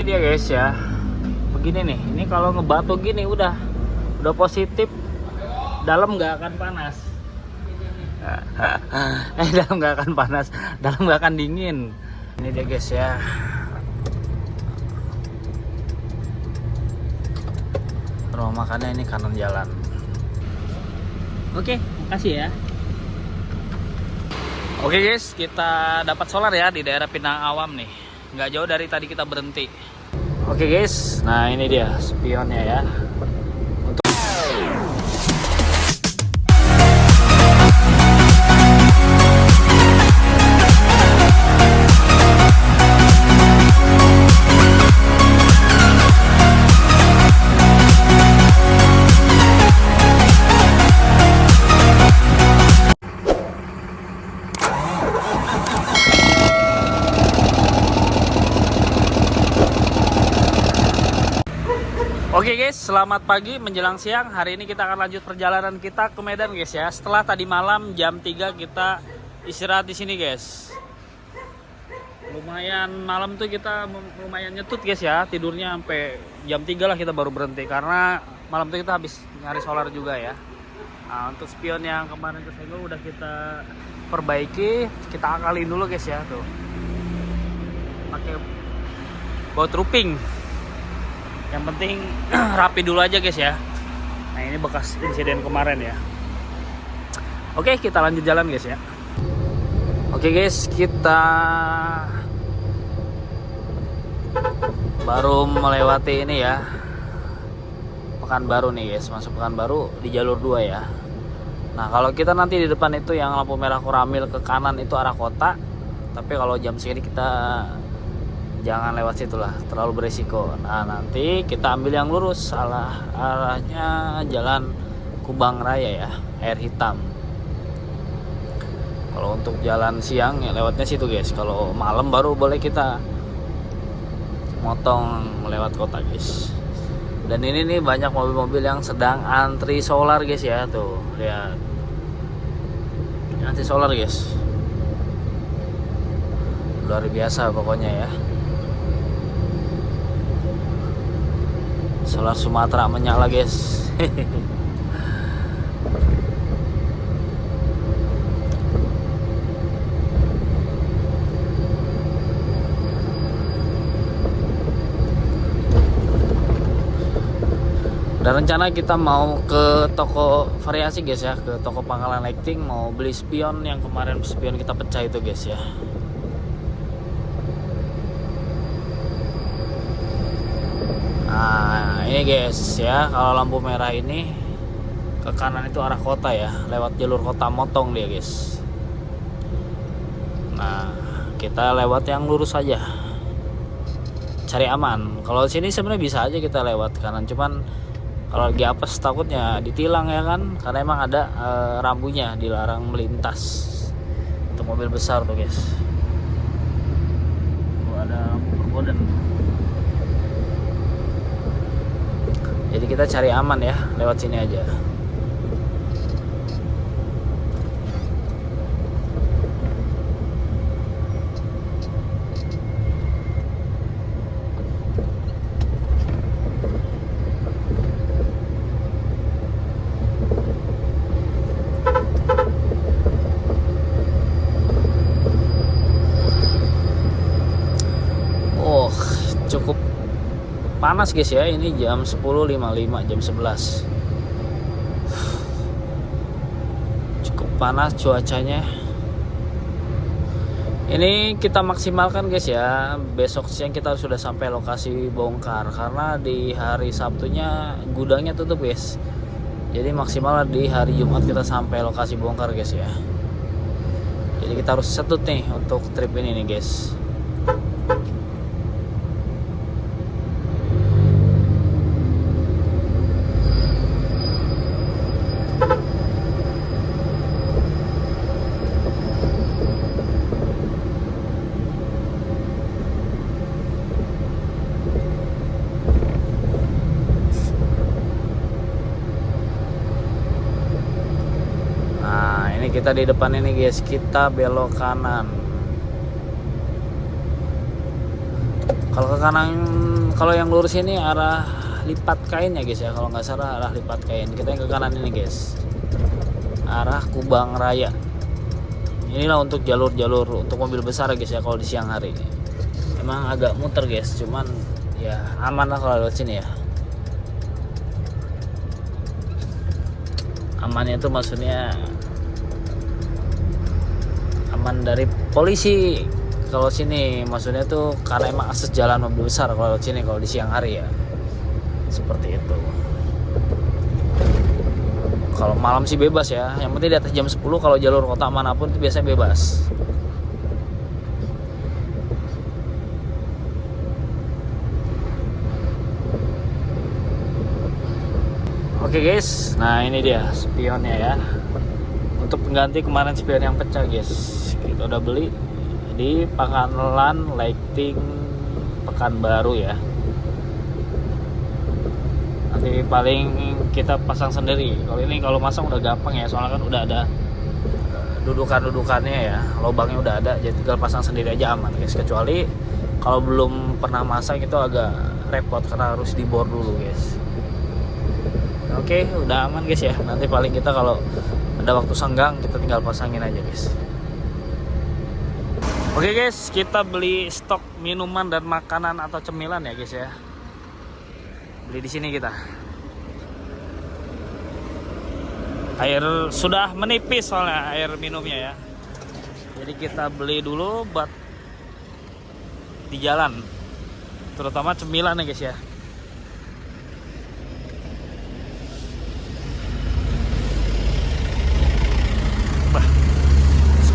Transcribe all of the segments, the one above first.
Ini dia guys ya, begini nih, ini kalau ngebatu gini udah positif, dalam nggak akan panas. Dalam nggak akan panas, dalam nggak akan dingin. Ini dia guys ya. Rumah makannya ini kanan jalan. Oke, makasih ya. Oke guys, kita dapat solar ya di daerah Pinang Awam nih. Nggak jauh dari tadi kita berhenti. Oke guys, nah ini dia spionnya ya. Oke guys, selamat pagi menjelang siang. Hari ini kita akan lanjut perjalanan kita ke Medan guys ya. Setelah tadi malam jam 3 kita istirahat di sini guys. Lumayan malam tuh kita lumayan nyetut guys ya. Tidurnya sampai jam 3 lah kita baru berhenti karena malam tuh kita habis nyari solar juga ya. Nah, untuk spion yang kemarin kesenggol udah kita perbaiki, kita akalin dulu guys ya tuh. Pakai baut roofing. Yang penting rapi dulu aja guys ya. Nah ini bekas insiden kemarin ya. Oke, kita lanjut jalan guys ya. Oke guys, kita baru melewati ini ya, Pekanbaru nih guys. Masuk Pekanbaru di jalur 2 ya. Nah kalau kita nanti di depan itu yang lampu merah Koramil ke kanan itu arah kota. Tapi kalau jam segini kita jangan lewat situ lah, terlalu beresiko. Nah nanti kita ambil yang lurus, arahnya jalan Kubang Raya ya, air hitam. Kalau untuk jalan siang ya lewatnya situ guys. Kalau malam baru boleh kita motong lewat kota guys. Dan ini nih banyak mobil-mobil yang sedang antri solar guys ya, tuh lihat, antri solar guys, luar biasa pokoknya ya. Solar Sumatera menyala guys. Dan rencana kita mau ke toko variasi guys ya, ke toko pangkalan lighting, mau beli spion yang kemarin spion kita pecah itu guys ya. Nah ini guys ya, kalau lampu merah ini ke kanan itu arah kota ya, lewat jalur kota motong dia guys. Nah kita lewat yang lurus aja, cari aman. Kalau sini sebenarnya bisa aja kita lewat kanan, cuman kalau lagi apes takutnya ditilang ya kan, karena emang ada rambunya, dilarang melintas untuk mobil besar tuh guys. Ada lampu perboden. Jadi kita cari aman ya, lewat sini aja. Oh, cukup panas guys ya, ini jam 10.55, jam 11. Cukup panas cuacanya. Ini kita maksimalkan guys ya, besok siang kita sudah sampai lokasi bongkar, karena di hari Sabtunya gudangnya tutup guys. Jadi maksimal di hari Jumat kita sampai lokasi bongkar guys ya. Jadi kita harus setut nih untuk trip ini nih guys. Kita di depan ini guys, kita belok kanan. Kalau ke kanan Kalau yang lurus ini arah lipat kain ya guys ya, kalau nggak salah arah lipat kain. Kita yang ke kanan ini guys, arah Kubang Raya. Inilah untuk jalur-jalur untuk mobil besar guys ya kalau di siang hari. Emang agak muter guys, cuman ya aman lah kalau lewat sini ya. Amannya itu maksudnya aman dari polisi. Kalau sini maksudnya tuh karena emang akses jalan mobil besar kalau lewat sini kalau di siang hari ya. Seperti itu. Kalau malam sih bebas ya. Yang penting di atas jam 10 kalau jalur kota manapun itu biasanya bebas. Oke guys, nah ini dia spionnya ya. Untuk pengganti kemarin spion yang pecah guys, kita udah beli di Pangkalan Lighting Pekanbaru ya. Nanti paling kita pasang sendiri. Kalau ini kalau masang udah gampang ya, soalnya kan udah ada dudukan-dudukannya ya, lubangnya udah ada, jadi tinggal pasang sendiri aja aman guys. Kecuali kalau belum pernah masang itu agak repot karena harus dibor dulu guys. Oke, udah aman guys ya. Nanti paling kita kalau ada waktu senggang kita tinggal pasangin aja guys. Oke guys, kita beli stok minuman dan makanan atau cemilan ya guys ya. Beli di sini kita. Air sudah menipis soalnya air minumnya ya. Jadi kita beli dulu buat di jalan. Terutama cemilan ya guys ya.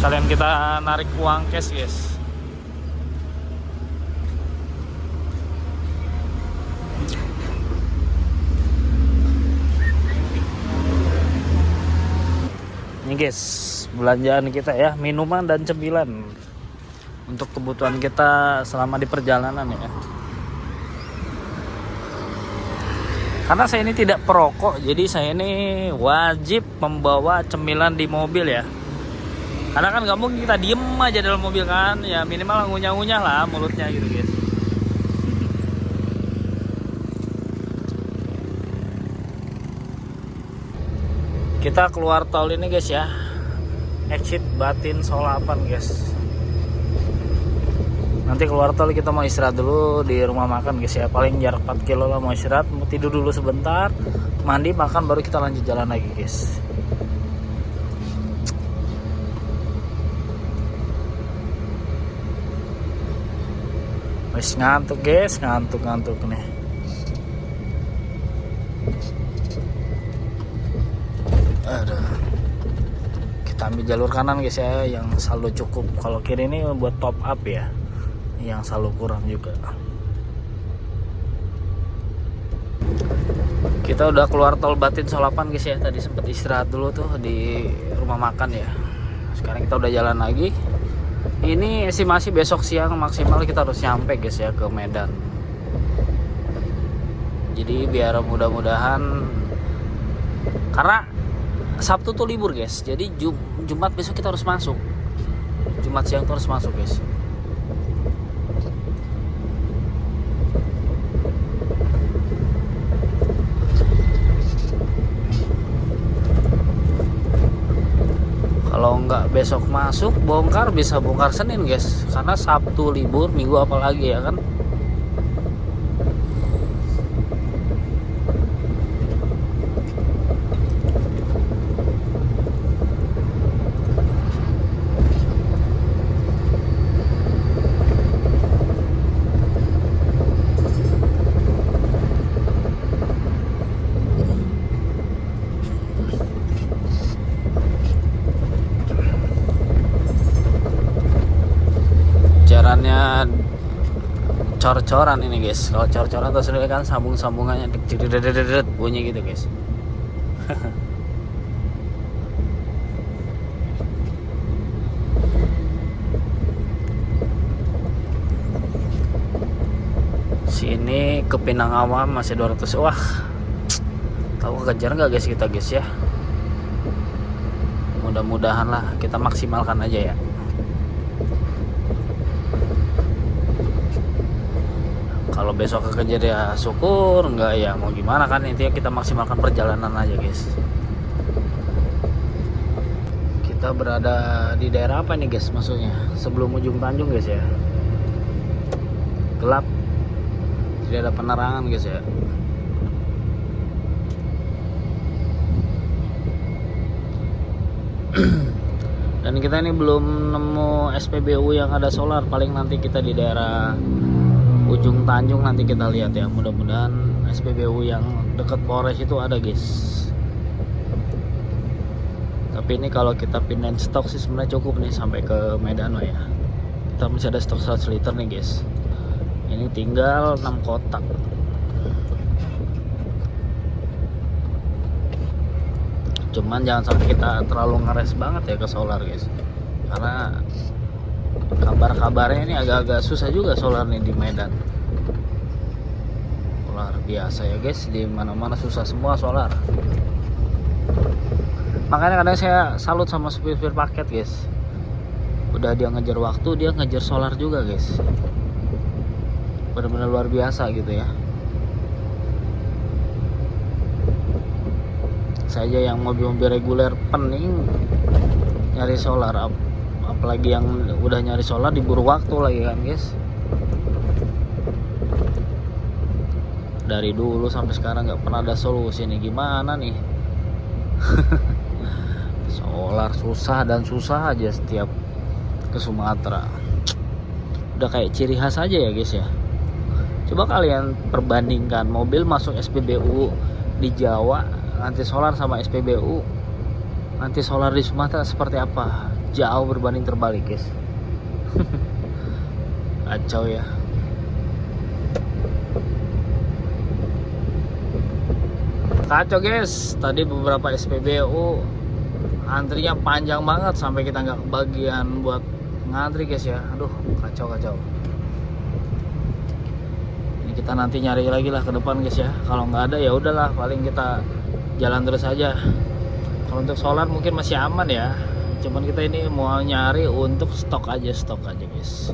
Sekalian kita narik uang cash guys. Ini guys belanjaan kita ya, minuman dan cemilan untuk kebutuhan kita selama di perjalanan ya. Karena saya ini tidak perokok, jadi saya ini wajib membawa cemilan di mobil ya. Karena kan gak mungkin kita diem aja dalam mobil kan, ya minimal ngunyah-ngunyah lah mulutnya gitu guys. Kita keluar tol ini guys ya, exit Batin Solapan guys. Nanti keluar tol kita mau istirahat dulu di rumah makan guys ya, paling jarak 4 kilo lah, mau istirahat, mau tidur dulu sebentar, mandi, makan, baru kita lanjut jalan lagi guys. Wis ngantuk guys, ngantuk nih. Aduh. Kita ambil jalur kanan guys ya, yang saldo cukup. Kalau kiri ini buat top up ya, yang saldo kurang juga. Kita udah keluar tol Batin Solapan guys ya. Tadi sempat istirahat dulu tuh di rumah makan ya. Sekarang kita udah jalan lagi. Ini estimasi besok siang maksimal kita harus nyampe guys ya ke Medan. Jadi biar mudah-mudahan, karena Sabtu tuh libur guys. Jadi Jumat besok kita harus masuk. Jumat siang tuh harus masuk guys. Kalau nggak besok masuk bongkar, bisa bongkar Senin guys, karena Sabtu libur, Minggu apalagi ya kan. Jarannya cor-coran ini guys. Kalau cor-coran terus ini kan sambung-sambungannya bunyi gitu guys. Sini ke Pinang Awam masih 200. Wah, tahu kejar nggak guys kita guys ya. Mudah-mudahan lah kita maksimalkan aja ya. Kalau besok kekejar ya syukur, enggak ya mau gimana kan, intinya kita maksimalkan perjalanan aja guys. Kita berada di daerah apa nih guys, maksudnya sebelum ujung Tanjung guys ya. Gelap, tidak ada penerangan guys ya. Dan kita ini belum nemu SPBU yang ada solar. Paling nanti kita di daerah ujung Tanjung nanti kita lihat ya. Mudah-mudahan SPBU yang dekat Polres itu ada guys. Tapi ini kalau kita pindahin stok sih sebenarnya cukup nih sampai ke Medan ya. Kita masih ada stok 100 liter nih guys. Ini tinggal 6 kotak. Cuman jangan sampai kita terlalu ngeres banget ya ke solar guys, karena kabar-kabarnya ini agak-agak susah juga solar nih di Medan. Luar biasa ya guys, di mana-mana susah semua solar. Makanya kadang saya salut sama supir-supir paket guys. Udah dia ngejar waktu, dia ngejar solar juga guys. Benar-benar luar biasa gitu ya. Saja yang mobil-mobil reguler pening nyari solar, apalagi yang udah nyari solar diburu waktu lagi kan guys. Dari dulu sampai sekarang nggak pernah ada solusi nih, gimana nih? Solar susah dan susah aja setiap ke Sumatera. Udah kayak ciri khas aja ya guys ya. Coba kalian perbandingkan mobil masuk SPBU di Jawa anti solar sama SPBU anti solar di Sumatera seperti apa? Jauh berbanding terbalik guys. Kacau ya. Kacau guys. Tadi beberapa SPBU antrinya panjang banget sampai kita nggak kebagian buat ngantri guys ya. Aduh, kacau. Ini kita nanti nyari lagi lah ke depan guys ya. Kalau nggak ada ya udahlah, paling kita jalan terus aja. Kalau untuk solar mungkin masih aman ya, cuman kita ini mau nyari untuk stok aja guys.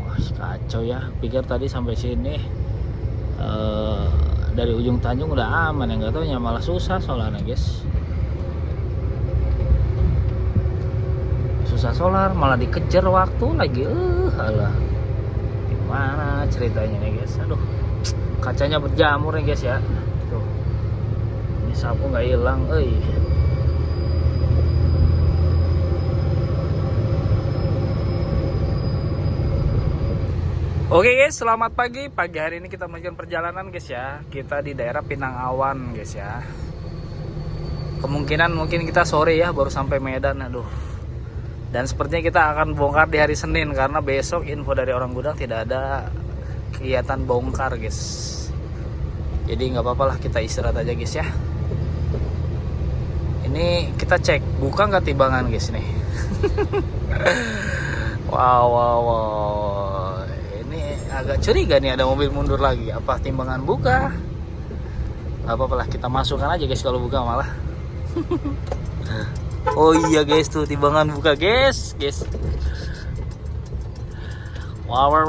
Wah kacau ya, pikir tadi sampai sini dari ujung Tanjung udah aman ya, nggak tahu ya malah susah solarnya guys. Susah solar, malah dikejar waktu lagi. Alah, gimana ceritanya nih guys? Aduh, kacanya berjamur nih guys ya. Sapu nggak hilang, Oke guys, selamat pagi. Pagi hari ini kita melanjutkan perjalanan guys ya. Kita di daerah Pinang Awan guys ya. Kemungkinan mungkin kita sore ya baru sampai Medan. Aduh. Dan sepertinya kita akan bongkar di hari Senin, karena besok info dari orang gudang tidak ada kegiatan bongkar guys. Jadi nggak apa-apa lah, kita istirahat aja guys ya. Ini kita cek buka nggak timbangan guys nih. Wow. Ini agak curiga nih, ada mobil mundur lagi. Apa timbangan buka? Gak apa-apa lah, kita masukkan aja guys kalau buka malah. Oh iya guys, tuh timbangan buka guys. Wow.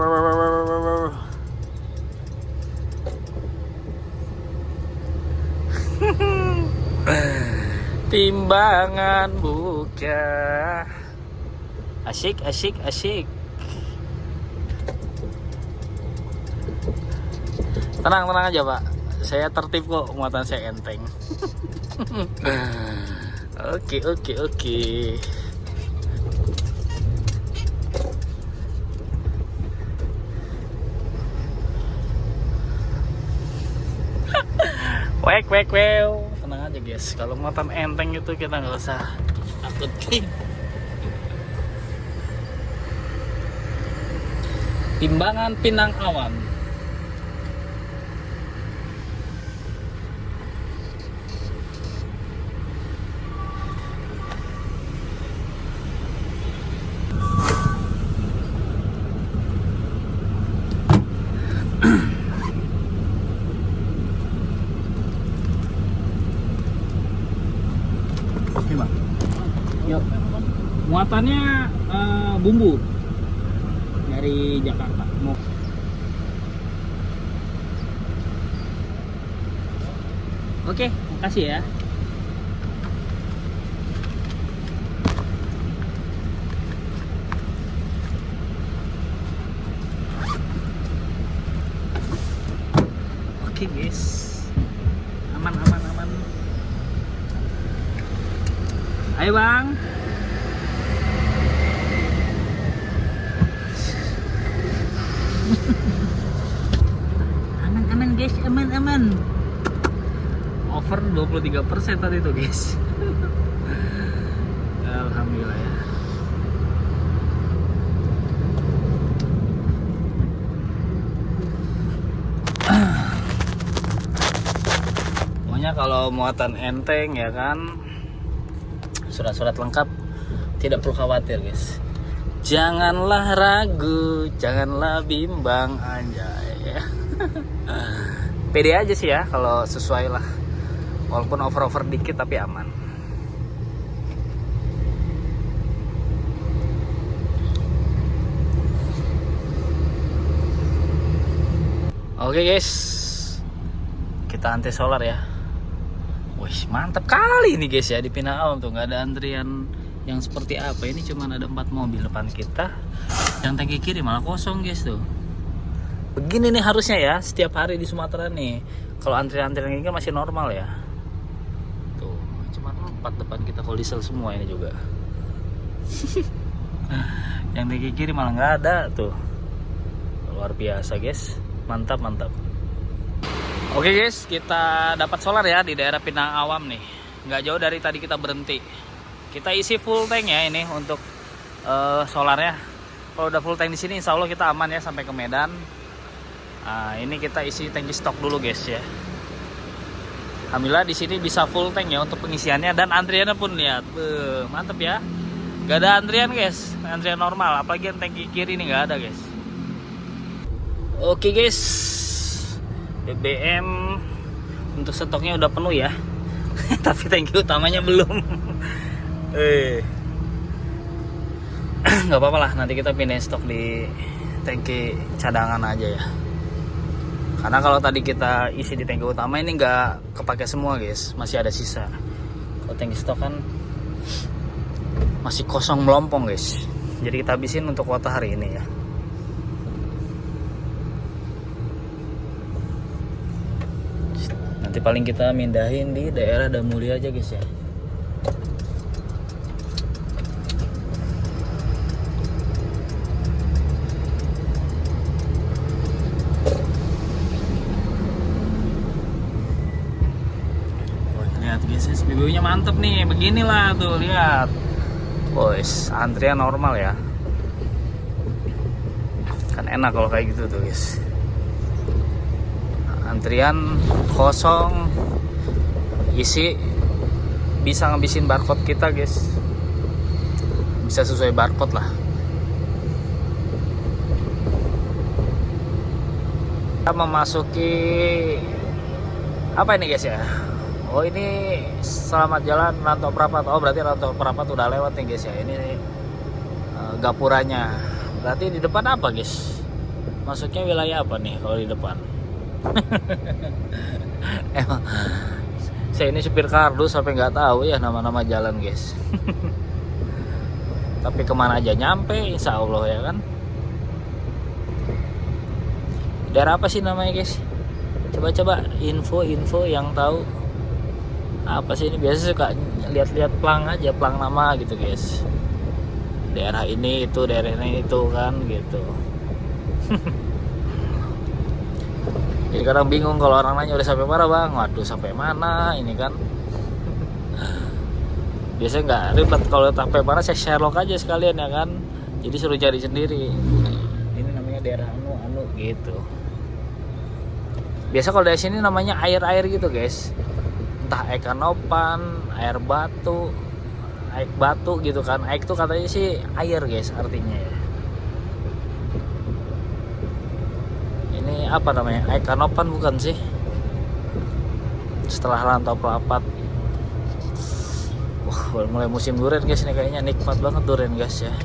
Timbangan buka. Asyik. Tenang aja pak, saya tertib kok, muatan saya enteng. Oke. Wek. Tenang aja guys, kalau muatan enteng itu kita nggak usah takut. Timbangan Pinang Awan. Yuk. Muatannya bumbu dari Jakarta. Oke, makasih ya. Oke guys, aman. Ayo bang. Aman guys, aman. Over 23% tadi tuh guys. Alhamdulillah ya. Pokoknya kalau muatan enteng ya kan, surat-surat lengkap, tidak perlu khawatir guys. Janganlah ragu, janganlah bimbang, anjay ya. Pede aja sih ya kalau sesuai lah. Walaupun over dikit tapi aman. Oke guys, kita anti solar ya. Wih mantap kali ini guys ya, di Pinang tuh nggak ada antrian yang seperti apa. Ini cuma ada 4 mobil depan kita, yang tangki kiri malah kosong guys tuh. Begini nih harusnya ya setiap hari di Sumatera nih. Kalau antrian-antrian ini kan masih normal ya. Tuh cuma 4 depan kita, kalau diesel semua ini juga. Yang tangki kiri malah nggak ada tuh. Luar biasa guys, mantap. Oke guys, kita dapat solar ya di daerah Pinang Awam nih. Nggak jauh dari tadi kita berhenti. Kita isi full tank ya ini untuk solarnya. Kalau udah full tank di sini, insya Allah kita aman ya sampai ke Medan. Nah, ini kita isi tangki stok dulu guys ya. Alhamdulillah di sini bisa full tank ya untuk pengisiannya, dan antriannya pun lihat, mantep ya. Gak ada antrian guys, antrian normal. Apalagi yang tangki kiri ini nggak ada guys. Oke guys, BBM untuk stoknya udah penuh ya. Tapi tangki utamanya belum. Nggak apa-apa lah, nanti kita pindahin stok di tangki cadangan aja ya. Karena kalau tadi kita isi di tangki utama ini nggak kepake semua guys, masih ada sisa. Kalau tangki stok kan masih kosong melompong guys. Jadi kita habisin untuk kuota hari ini ya. Nanti paling kita mindahin di daerah Damuli aja guys ya. Lihat guys, SPBU-nya mantep nih. Beginilah tuh, lihat. Boys, antrian normal ya. Kan enak kalau kayak gitu tuh guys. Antrian kosong, isi, bisa ngabisin barcode kita guys. Bisa sesuai barcode lah. Kita memasuki apa ini guys ya? Oh ini selamat jalan Rantau Prapat. Oh berarti Rantau Prapat udah lewat nih guys ya. Ini gapuranya. Berarti di depan apa guys? Masuknya wilayah apa nih kalau di depan? Emang saya ini supir kardus sampai nggak tahu ya nama-nama jalan guys. Tapi kemana aja nyampe insya Allah ya kan. Daerah apa sih namanya guys? Coba info yang tahu. Apa sih ini? Biasa suka lihat-lihat plang aja, plang nama gitu guys. Daerah ini itu, daerah ini itu kan gitu. Jadi kadang bingung kalau orang nanya udah sampai mana bang. Waduh sampai mana ini kan. Biasanya nggak ribet, kalau sampai mana saya Sherlock aja sekalian ya kan. Jadi suruh cari sendiri. Ini namanya daerah anu gitu. Biasa kalau dari sini namanya air gitu guys. Entah air kanopan, air batu gitu kan. Air itu katanya sih air guys artinya ya. Ini apa namanya? Air kanopan bukan sih? Setelah Rantau Prapat. Wah, mulai musim durian guys ini kayaknya nikmat banget durian guys ya.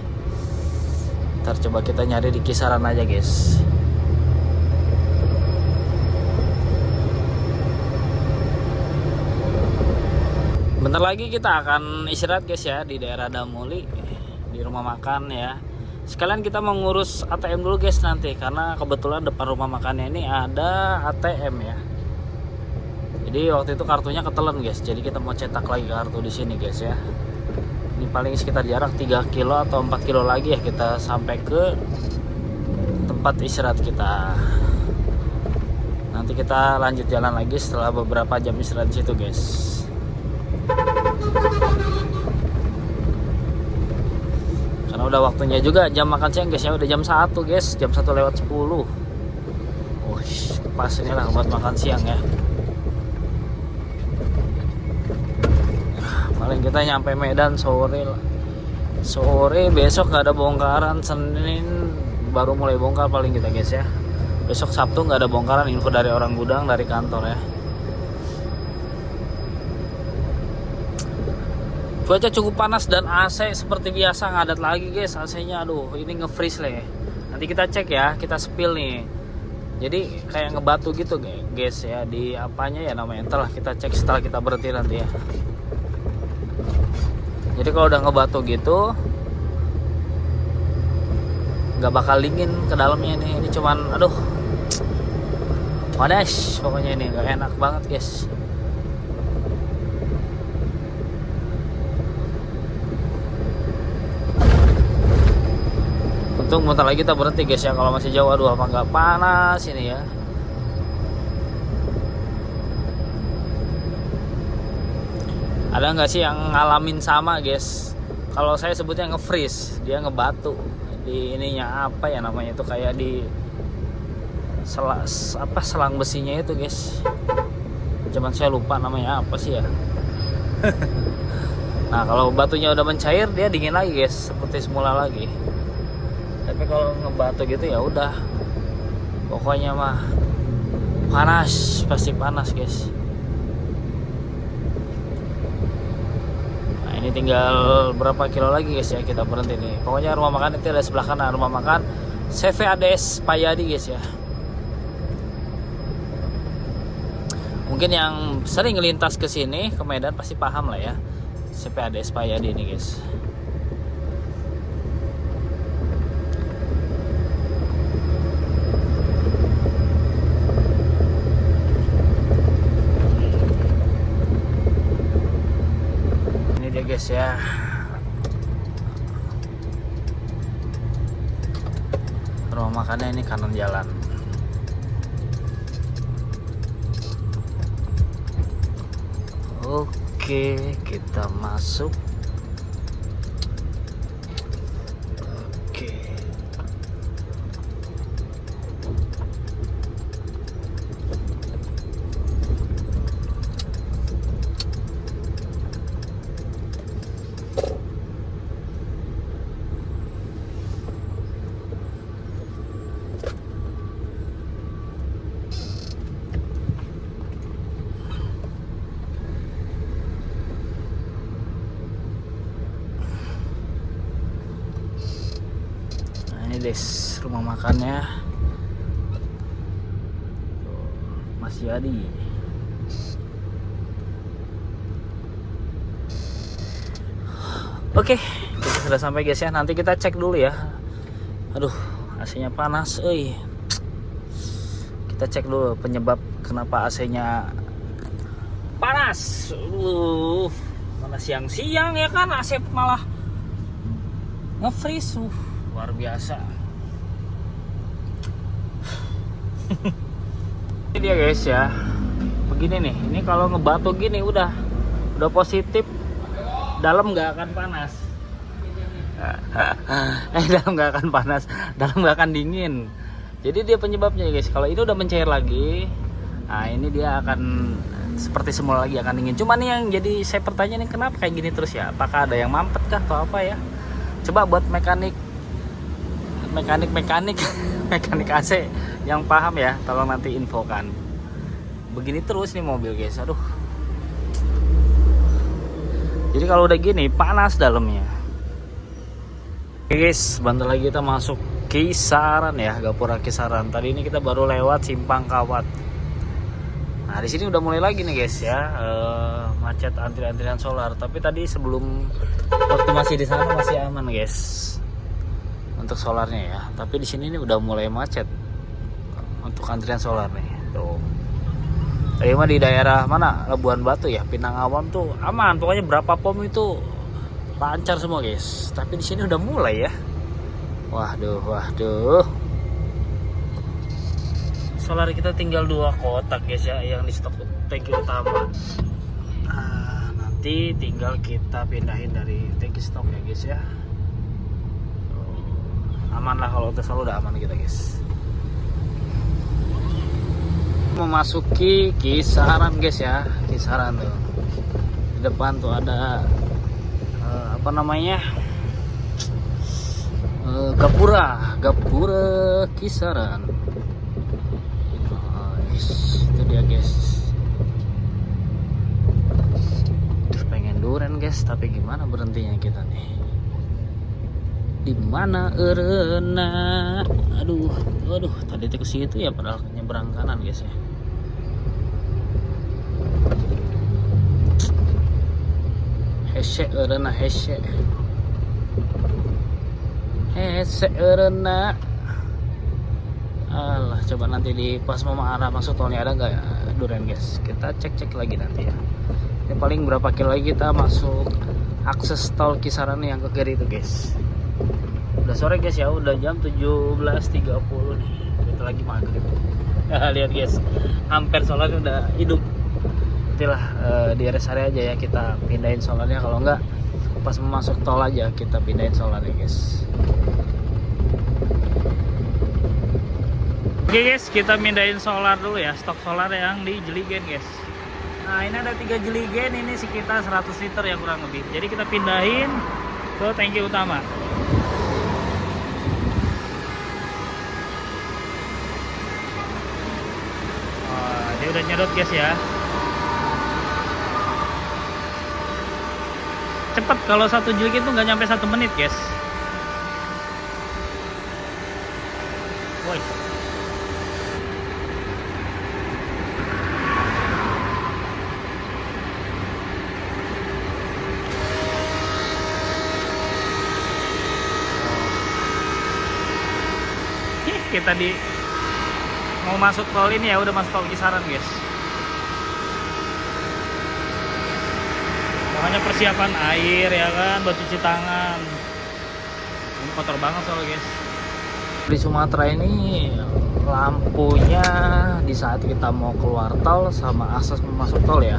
Ntar coba kita nyari di kisaran aja guys. Bentar lagi kita akan istirahat guys ya di daerah Damoli, di rumah makan ya. Sekalian kita mau ngurus ATM dulu guys nanti, karena kebetulan depan rumah makannya ini ada ATM ya. Jadi waktu itu kartunya ketelan guys, jadi kita mau cetak lagi kartu di sini guys ya. Ini paling sekitar jarak 3 kilo atau 4 kilo lagi ya kita sampai ke tempat istirahat kita. Nanti kita lanjut jalan lagi setelah beberapa jam istirahat di situ guys. Karena udah waktunya juga jam makan siang guys ya, udah jam 1 guys, jam 1:10. Pas inilah buat makan siang ya. Paling kita nyampe Medan sore lah. Sore besok gak ada bongkaran, Senin baru mulai bongkar paling kita guys ya. Besok Sabtu gak ada bongkaran, info dari orang gudang, dari kantor ya. Cuaca cukup panas dan AC seperti biasa ngadat lagi guys. AC-nya aduh ini nge-freeze lah ya. Nanti kita cek ya, kita spill nih. Jadi kayak ngebatu gitu guys ya, di apanya ya namanya, entar lah kita cek setelah kita berhenti nanti ya. Jadi kalau udah ngebatu gitu nggak bakal dingin ke dalamnya nih. Ini cuman aduh panas pokoknya, ini nggak enak banget guys. Untung bentar lagi kita berhenti guys ya, kalau masih jauh aduh apa nggak panas ini ya. Ada nggak sih yang ngalamin sama guys? Kalau saya sebutnya nge-freeze, dia ngebatu di ininya, apa ya namanya itu, kayak di selang besinya itu guys. Cuman saya lupa namanya apa sih ya. Nah kalau batunya udah mencair dia dingin lagi guys, seperti semula lagi. Tapi kalau ngebatu gitu ya udah, pokoknya mah panas, pasti panas guys. Nah ini tinggal berapa kilo lagi guys ya kita berhenti nih. Pokoknya rumah makan itu ada sebelah kanan, rumah makan CVADS Payadi guys ya. Mungkin yang sering ngelintas ke sini ke Medan pasti paham lah ya, CVADS Payadi ini guys. Guys ya, rumah makannya ini kanan jalan. Oke, kita masuk. Oke. Ini guys rumah makannya masih ada. Oke, kita sudah sampai guys ya. Nanti kita cek dulu ya. Aduh, AC-nya panas, Kita cek dulu penyebab kenapa AC-nya panas. Mana siang-siang ya kan, AC malah nge-freeze. Luar biasa. Ini dia guys ya. Begini nih, ini kalau ngebatu gini udah positif, dalam nggak akan panas. Dalam nggak akan panas, dalam nggak akan dingin. Jadi dia penyebabnya guys. Kalau ini udah mencair lagi, nah ini dia akan seperti semula lagi, akan dingin. Cuman yang jadi saya pertanyaan, kenapa kayak gini terus ya? Apakah ada yang mampet kah atau apa ya? Coba buat mekanik AC yang paham ya, tolong nanti infokan. Begini terus nih mobil guys, aduh. Jadi kalau udah gini panas dalamnya. Oke guys, bentar lagi kita masuk Kisaran ya, Gapura Kisaran. Tadi ini kita baru lewat Simpang Kawat. Nah di sini udah mulai lagi nih guys ya, macet antrian solar. Tapi tadi sebelum waktu masih di sana masih aman guys untuk solarnya ya. Tapi di sini nih udah mulai macet untuk antrian solar nih. Tuh. Tadi mah di daerah mana, Labuan Batu ya, Pinang Awam tuh aman. Pokoknya berapa pom itu lancar semua guys. Tapi di sini udah mulai ya. Waduh. Solar kita tinggal 2 kotak guys ya, yang di stok tangki utama. Nah, nanti tinggal kita pindahin dari tangki stok ya guys ya. Aman lah kalau udah selalu udah aman kita guys. Memasuki Kisaran guys ya, Kisaran tuh. Di depan tuh ada apa namanya? Gapura Kisaran. Itu dia guys. Pengen duren guys, tapi gimana berhentinya kita nih? Di mana erena? Aduh, tadi ke situ ya, padahal nyebrang kanan guys ya. Hese erena. Alah, coba nanti di pas mau arah masuk tolnya ada nggak ya duren guys. Kita cek lagi nanti ya. Ini paling berapa kilo lagi kita masuk akses tol Kisaran yang ke kiri itu guys. Udah sore guys ya, udah jam 17.30 nih. Kita lagi maghrib. Lihat guys, ampere solarnya udah hidup. Itulah di rest area aja ya kita pindahin solarnya, kalau enggak pas mau masuk tol aja kita pindahin solarnya guys. Oke guys, kita mindahin solar dulu ya, stok solar yang di jeligen guys. Nah ini ada 3 jeligen, ini sekitar 100 liter ya kurang lebih. Jadi kita pindahin ke tangki utama. Wah, dia udah nyedot guys ya. Cepet, kalau 1 jeligen tuh nggak nyampe 1 menit guys. Woi. Kita mau masuk tol ini ya, udah masuk tol Kisaran guys. Makanya persiapan air ya kan, buat cuci tangan. Ini kotor banget soalnya guys. Di Sumatera ini lampunya di saat kita mau keluar tol sama akses masuk tol ya.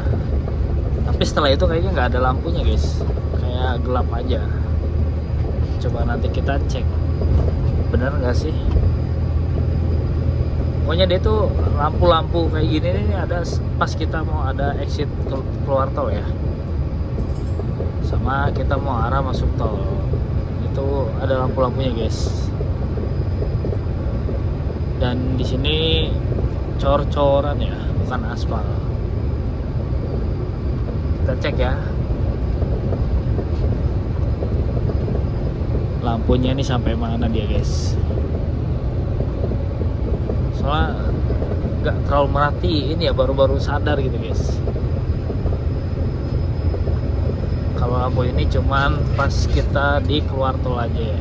Tapi setelah itu kayaknya nggak ada lampunya guys, kayak gelap aja. Coba nanti kita cek, bener nggak sih? Pokoknya dia tuh lampu-lampu kayak gini nih ada pas kita mau ada exit keluar tol ya, sama kita mau arah masuk tol, itu ada lampu-lampunya guys. Dan di sini cor-coran ya, bukan aspal. Kita cek ya, lampunya ini sampai mana dia guys. Soalnya nggak terlalu merhatiin ya, baru-baru sadar gitu guys. Kalau lampu ini cuman pas kita di keluar tol aja ya.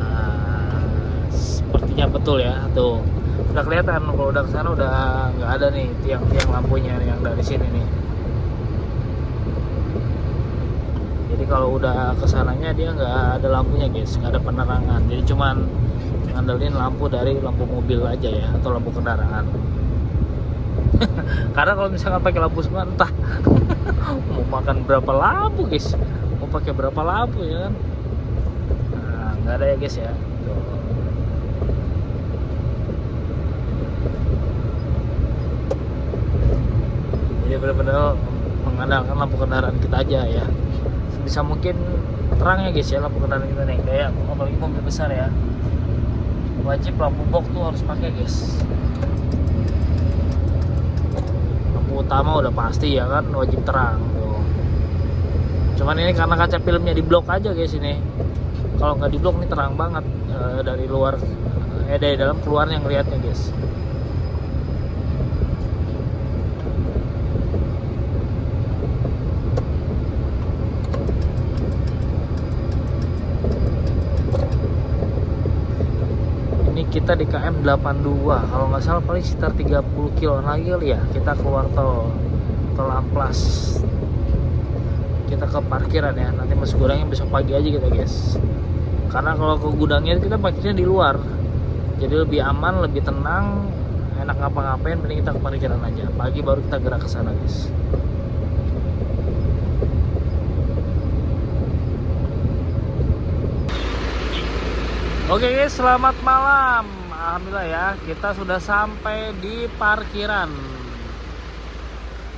Nah, sepertinya betul ya, tuh udah kelihatan. Kalau udah kesana udah nggak ada nih tiang-tiang lampunya yang dari sini nih. Jadi kalau udah kesananya dia nggak ada lampunya guys, nggak ada penerangan. Jadi cuman ngandelin lampu dari lampu mobil aja ya, atau lampu kendaraan. Karena kalau misalkan pakai lampu semua entah mau makan berapa lampu guys, mau pakai berapa lampu ya kan. Nah, nggak ada ya guys ya. Tuh. Jadi benar-benar mengandalkan lampu kendaraan kita aja ya. Bisa mungkin terang ya guys ya lampu kendaraan kita nih, kayak apalagi mobil besar ya, wajib lampu box tuh harus pakai guys. Lampu utama udah pasti ya kan, wajib terang tuh. Cuman ini karena kaca filmnya di blok aja guys ini. Kalau nggak di blok nih terang banget dari luar dari dalam keluar yang lihatnya guys. Ini kita di KM 82, kalau nggak salah paling sekitar 30 kilo lagi kali ya kita keluar tol Amplas. Kita ke parkiran ya, nanti masuk gudangnya besok pagi aja kita guys, karena kalau ke gudangnya kita parkirnya di luar, jadi lebih aman, lebih tenang, enak ngapa-ngapain. Mending kita ke parkiran aja, pagi baru kita gerak ke sana guys. Oke guys, selamat malam. Alhamdulillah ya, kita sudah sampai di parkiran.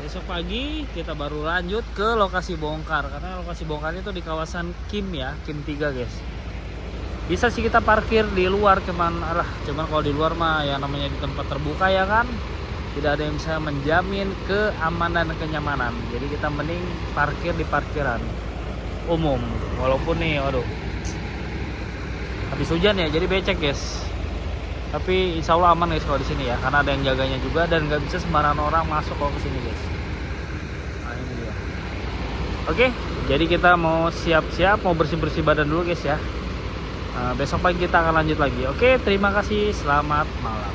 Besok pagi kita baru lanjut ke lokasi bongkar, karena lokasi bongkar itu di kawasan Kim ya, Kim 3 guys. Bisa sih kita parkir di luar, cuman kalau di luar mah ya namanya di tempat terbuka ya kan, tidak ada yang bisa menjamin keamanan dan kenyamanan. Jadi kita mending parkir di parkiran umum. Walaupun nih, waduh, habis hujan ya, jadi becek guys. Tapi insya Allah aman guys kalau di sini ya, karena ada yang jaganya juga dan nggak bisa sembarangan orang masuk kalau ke sini guys. Nah, ini dia. Oke, jadi kita mau siap-siap, mau bersih-bersih badan dulu guys ya. Besok pagi kita akan lanjut lagi. Oke, terima kasih, selamat malam.